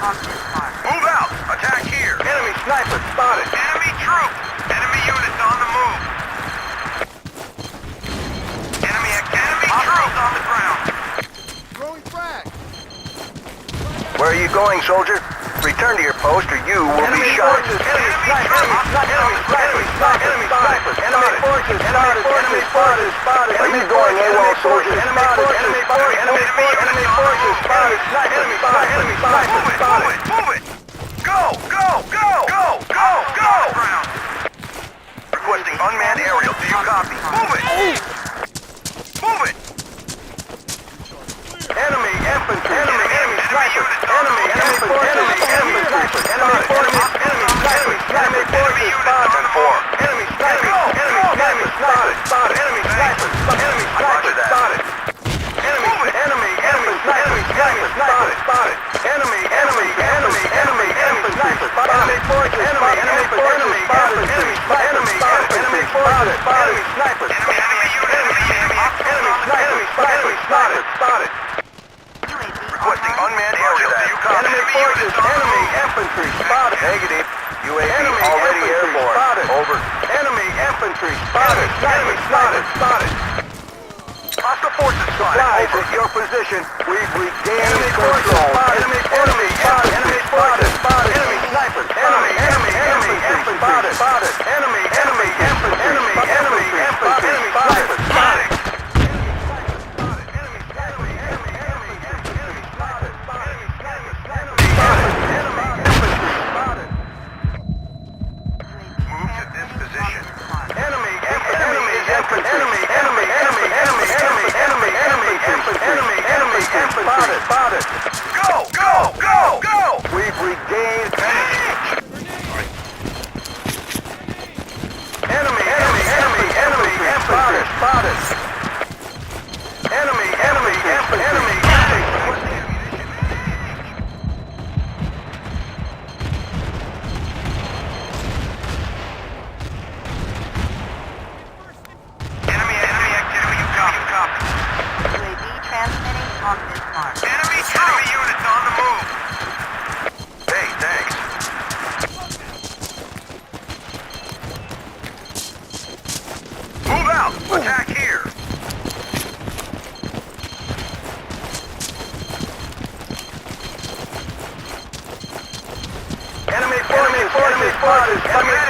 Move out! Attack here! Enemy sniper spotted! Enemy troops! Enemy units on the move! Enemy troops on the ground! Throwing frag. Where are you going, soldier? Return to your post or you will be shot. Enemy sniper! Enemy sniper! Enemy forces spotted! Enemy forces spotted! Where are you going, AWOL soldier? Enemy forces spotted! Enemy forces spotted! Enemy sniper spotted! Move it! Go! Requesting unmanned aerial. Do you copy? Move it! Enemy infantry! Enemy sniper! Enemy forces! Enemy sniper! Enemy forces! Enemy forces spotted! Enemy sniper! Enemy sniper spotted! Enemy sniper! Enemy sniper spotted! Enemy sniper spotted! Enemy sniper spotted! Enemy forces spotted! Enemy spotted! Enemy forces spotted! Enemy sniper! Enemy sniper spotted! Requesting unmanned aerial. Do you copy? Enemy forces, enemy infantry spotted. Negative. UAV already airborne. Spotted. Over. Enemy infantry spotted. Enemy spotted. Hostile forces spotted. Supplies at your position. We've regained control. Enemy spotted. Enemy sniper. Enemy infantry spotted. Enemy infantry spotted. Enemy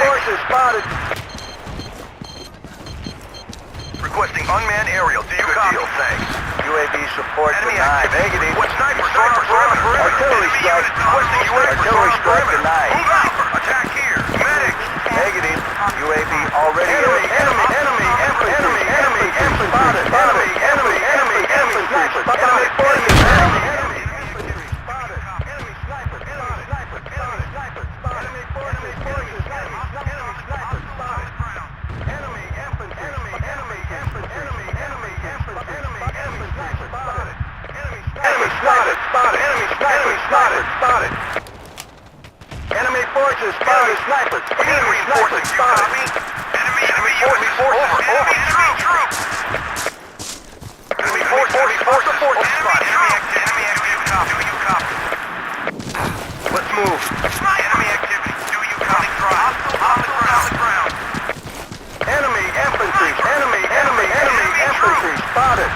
forces spotted. Requesting unmanned aerial. Do you copy? Thanks. UAV support denied. Negative. What sniper? Artillery strike. Artillery strike denied. Move out. Attack here. Medic. Negative. UAV already. Enemy spotted. Enemy sniper. Enemy forces. Spotted. Enemy forces spotted. Sniper. Enemy sniper spotted. Enemy forces. Over. Enemy troops. Enemy forces spotted. Enemy activity. Do you copy? Let's move. Enemy activity. Do you copy? On the ground. Enemy infantry. Enemy infantry spotted.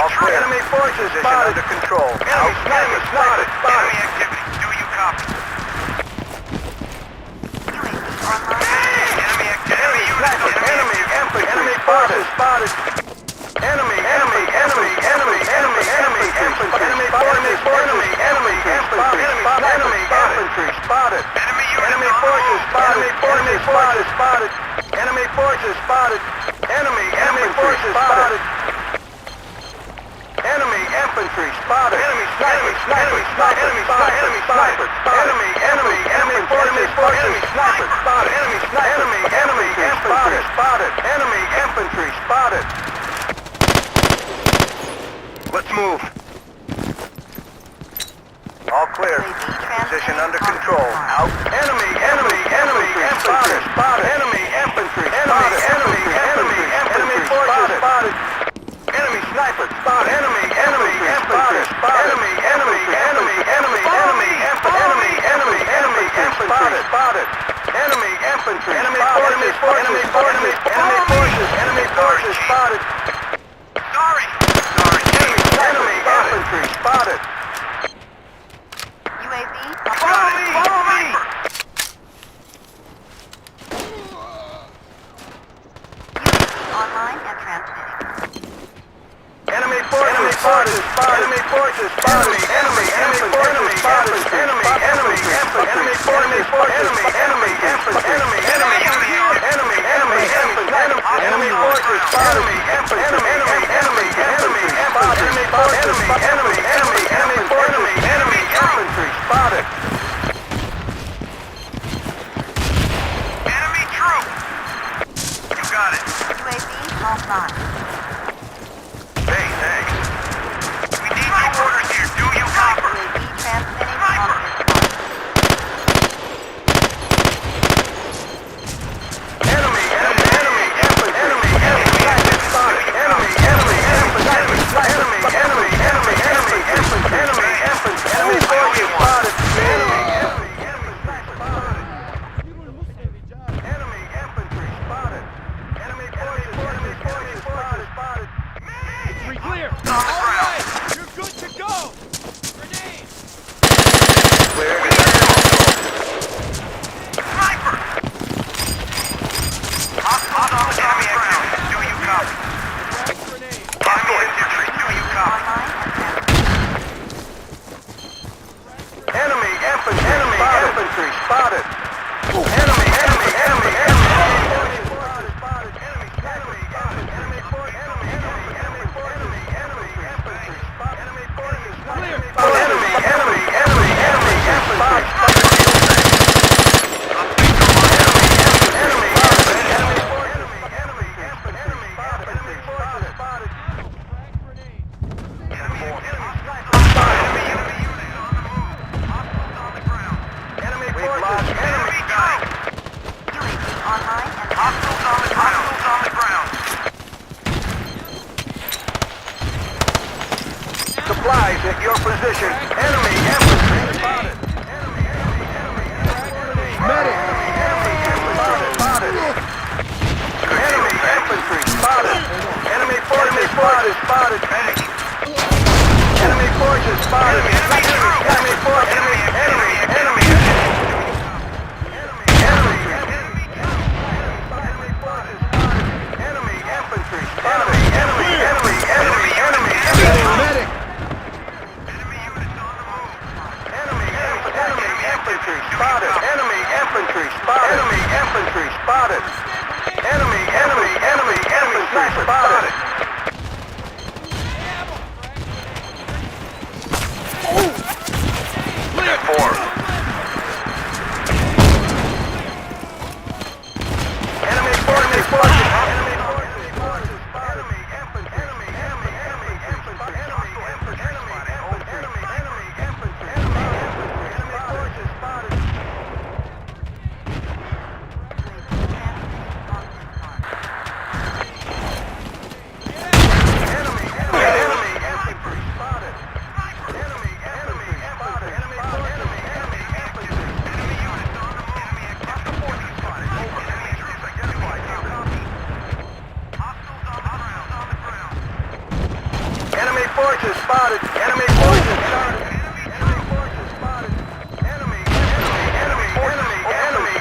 Enemy forces spotted. Under control. Enemy sniper spotted. Enemy activity. Do you copy? Enemy activity. Enemy forces spotted. Enemy infantry. Enemy infantry spotted. Enemy forces spotted. Enemy forces spotted. Enemy forces spotted. Enemy infantry spotted. Enemy sniper spotted. Enemy forces sniper spotted. Enemy infantry spotted. Enemy infantry spotted. Let's move. All clear. Position under control. Out. Enemy infantry spotted. Enemy infantry spotted. Enemy forces spotted. Enemy sniper spotted. Enemy infantry spotted. Enemy spotted. Enemy infantry. Enemy forces spotted. Sorry. Enemy infantry spotted. UAV. Follow me. UAV online and transmitting. Enemy forces spotted. Enemy forces spotted. Enemy forces spotted. Enemy infantry spotted. Enemy troop. You got it. UAV offline. Hey, thanks. We need new orders here. Do you copy? UAV transmitting on this one. Enemy Clear. On the ground. You're good to go. Grenade. Clear. Sniper. Hostile on the ground. Do you copy? Grenade. Enemy infantry. Do you copy? Online and transmitting. Enemy infantry spotted. Enemy supplies at your position. Enemy infantry spotted. Enemy infantry. spotted. Enemy infantry spotted. Enemy forces spotted. Enemy forces spotted. Enemy forces. Enemy. Enemy infantry spotted. Enemy. Medic! Infantry spotted. Enemy infantry spotted. Enemy infantry spotted. Enemy infantry spotted. Clear. 4. Enemy forces. Enemy forces. Enemy infantry. Enemy forces spotted. Enemy forces spotted. Enemy forces spotted. Enemy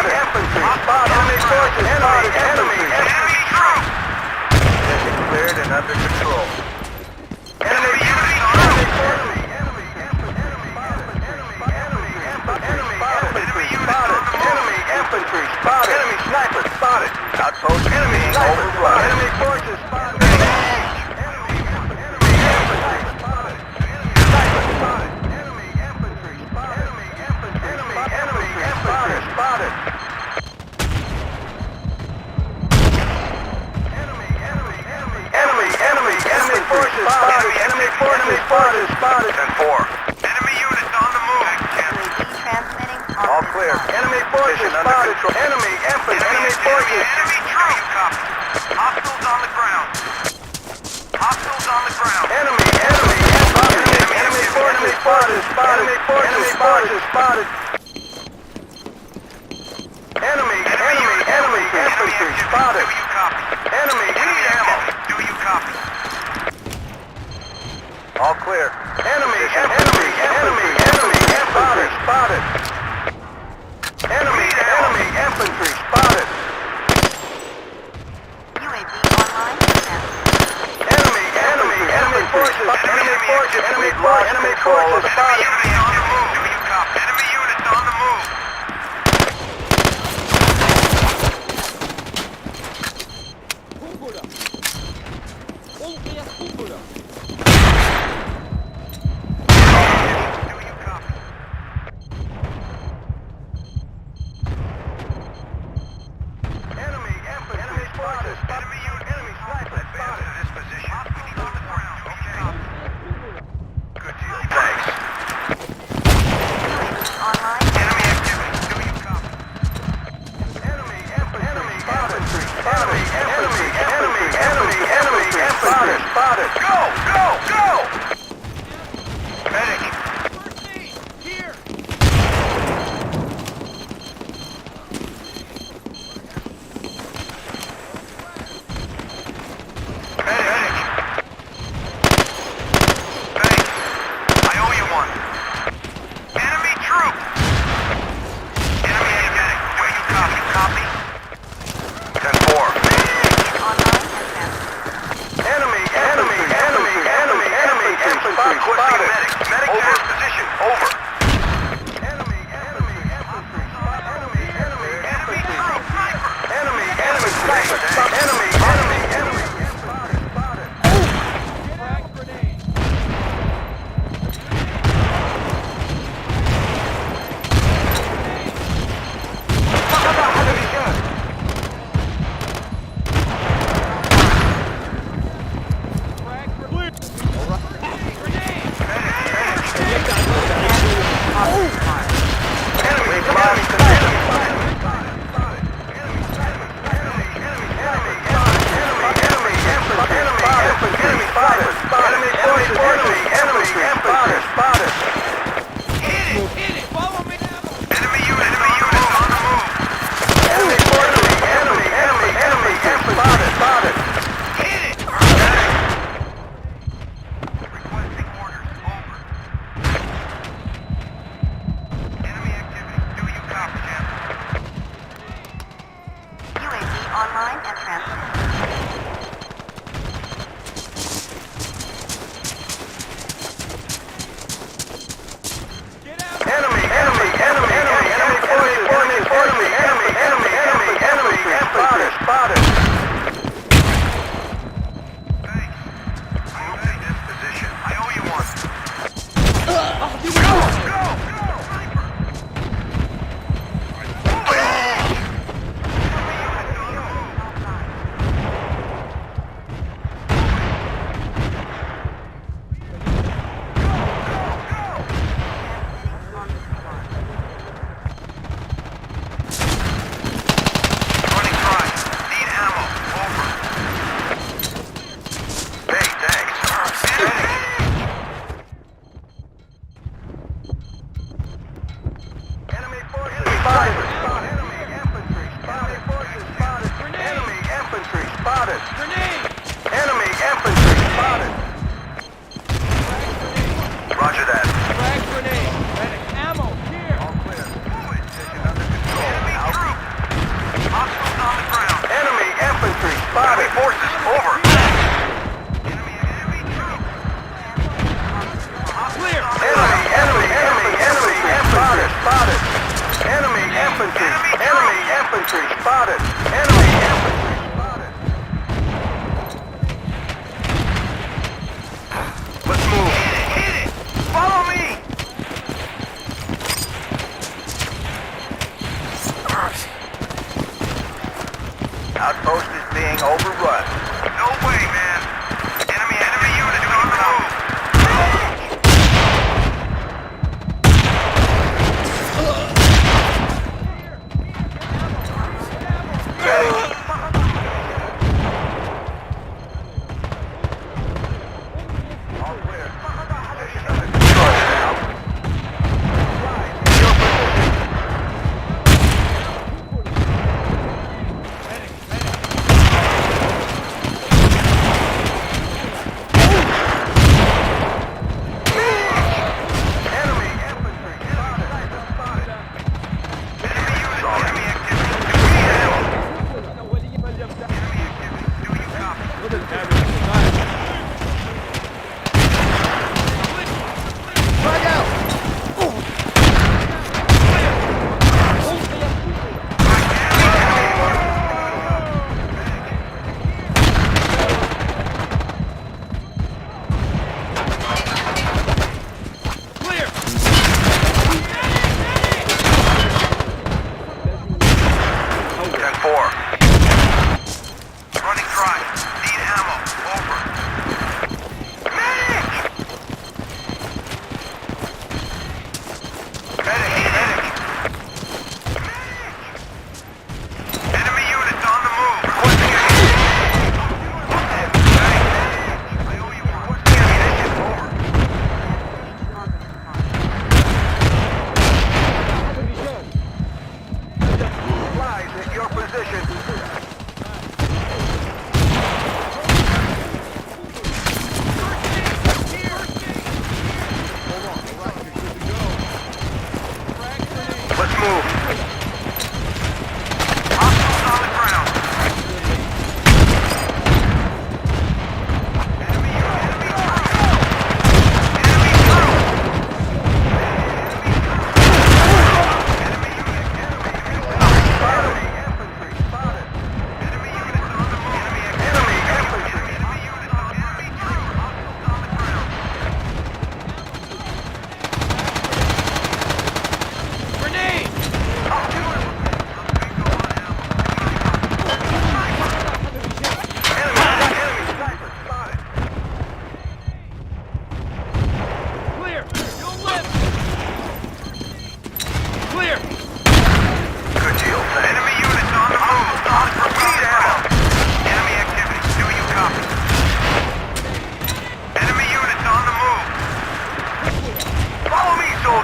infantry spotted. Enemy forces spotted. Enemy troop. Position cleared and under control. Enemy infantry spotted. Enemy sniper spotted. Outpost. Enemy sniper spotted. Enemy forces spotted. Enemy infantry spotted. Sniper spotted. Enemy infantry spotted. Enemy infantry spotted. Enemy forces spotted. Enemy forces spotted. 10-4. Enemy units on the move. Transmitting. All clear. Enemy forces spotted. Enemy infantry. Enemy forces. Enemy troop. Hostiles on the ground. Enemy forces spotted. Enemy forces spotted. Enemy infantry spotted. Enemy ammo. Do you copy? All clear. Enemy infantry spotted. Enemy infantry spotted. UAV online. Enemy forces spotted. Enemy units on the move. Spotted. Go!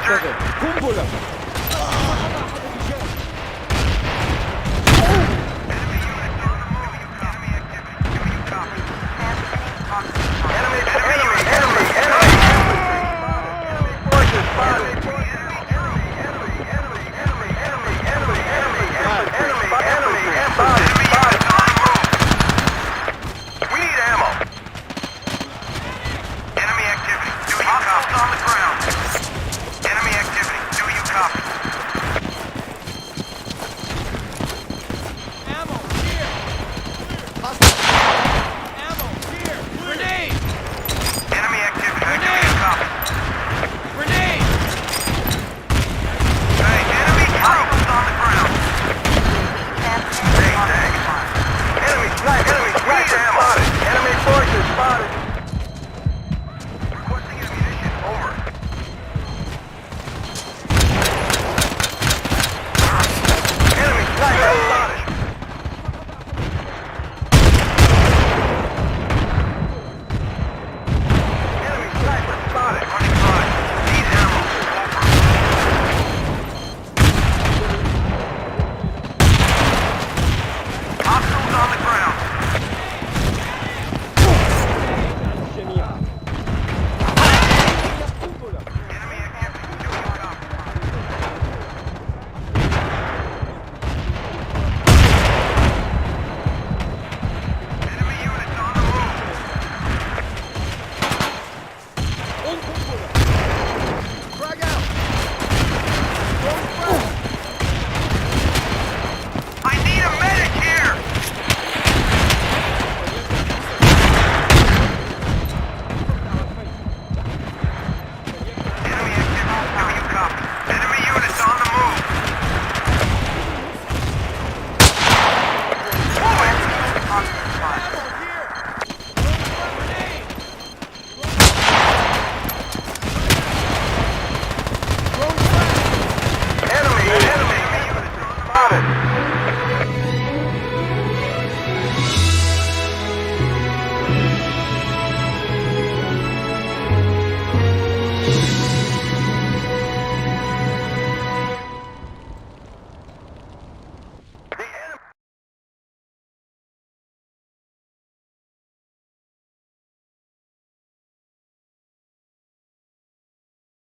كذا قنبلة